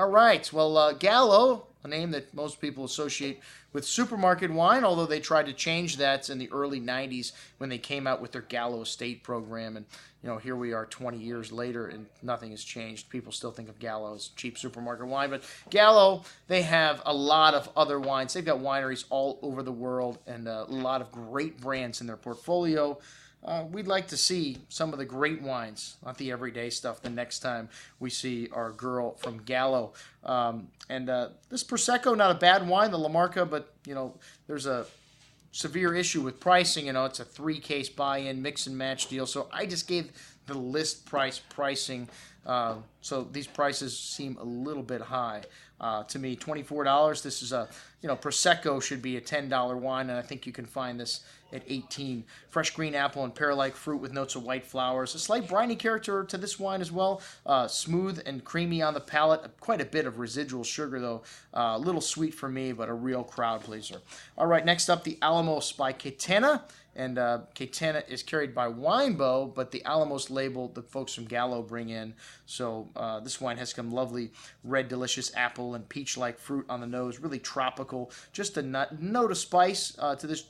All right. Well, Gallo, a name that most people associate with supermarket wine, although they tried to change that in the early 90s when they came out with their Gallo Estate program. And, here we are 20 years later and nothing has changed. People still think of Gallo as cheap supermarket wine. But Gallo, they have a lot of other wines. They've got wineries all over the world and a lot of great brands in their portfolio. We'd like to see some of the great wines, not the everyday stuff, the next time we see our girl from Gallo. This Prosecco, not a bad wine, the La Marca, but, there's a severe issue with pricing. It's a 3-case buy-in, mix and match deal. So I just gave the list price pricing. So these prices seem a little bit high to me. $24. This is Prosecco should be a $10 wine, and I think you can find this at $18. Fresh green apple and pear-like fruit with notes of white flowers. A slight briny character to this wine as well. Smooth and creamy on the palate. Quite a bit of residual sugar, though. A little sweet for me, but a real crowd pleaser. All right, next up, the Alamos by Catena. And Catena is carried by Winebow, but the Alamos label the folks from Gallo bring in. So this wine has some lovely red, delicious apple and peach-like fruit on the nose. Really tropical. Just a note of spice to this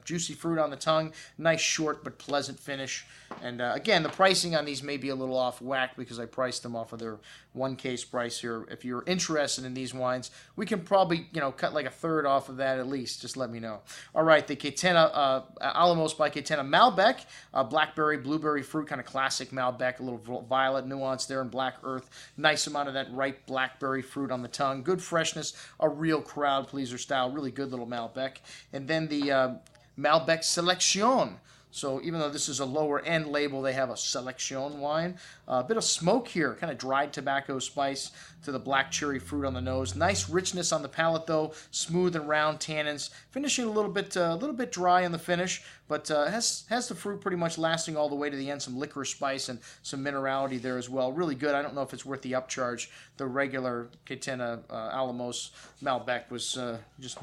juicy fruit on the tongue. Nice, short, but pleasant finish. And again, the pricing on these may be a little off whack because I priced them off of their 1-case price here. If you're interested in these wines, we can probably, cut like a third off of that at least. Just let me know. All right, the Catena, Alamos by Catena Malbec, blackberry, blueberry fruit, kind of classic Malbec, a little violet nuance there in black earth. Nice amount of that ripe blackberry fruit on the tongue. Good freshness, a real crowd pleaser style. Really good little Malbec. And then the Malbec Seleccion. So even though this is a lower end label, they have a Seleccion wine. A bit of smoke here, kind of dried tobacco spice to the black cherry fruit on the nose. Nice richness on the palate though, smooth and round tannins. Finishing a little bit dry in the finish, but has the fruit pretty much lasting all the way to the end. Some licorice spice and some minerality there as well. Really good. I don't know if it's worth the upcharge. The regular Catena Alamos Malbec was just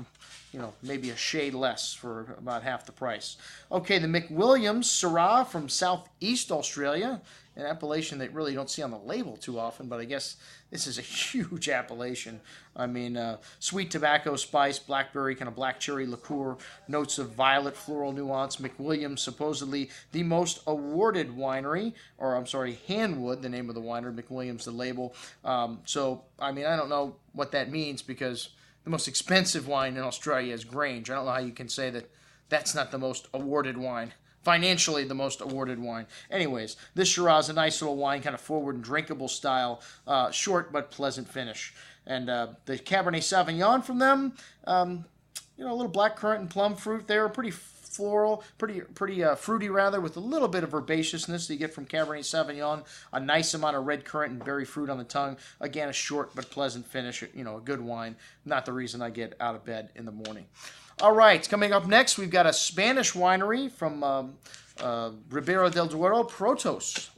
maybe a shade less for about half the price. Okay, the McWilliams Shiraz from Southeast Australia, an appellation that really don't see on the label too often, but I guess this is a huge appellation. I mean, sweet tobacco spice, blackberry, kind of black cherry liqueur, notes of violet floral nuance. McWilliams, supposedly the most awarded winery, or I'm sorry, Hanwood, the name of the winery, McWilliams, the label. So, I mean, I don't know what that means because the most expensive wine in Australia is Grange. I don't know how you can say that that's not the most awarded wine. Financially, the most awarded wine. Anyways, this Shiraz, a nice little wine, kind of forward and drinkable style, short but pleasant finish. And the Cabernet Sauvignon from them, a little blackcurrant and plum fruit there, pretty floral, pretty fruity rather, with a little bit of herbaceousness that you get from Cabernet Sauvignon. A nice amount of red currant and berry fruit on the tongue. Again, a short but pleasant finish. A good wine. Not the reason I get out of bed in the morning. All right, coming up next, we've got a Spanish winery from Ribera del Duero, Protos.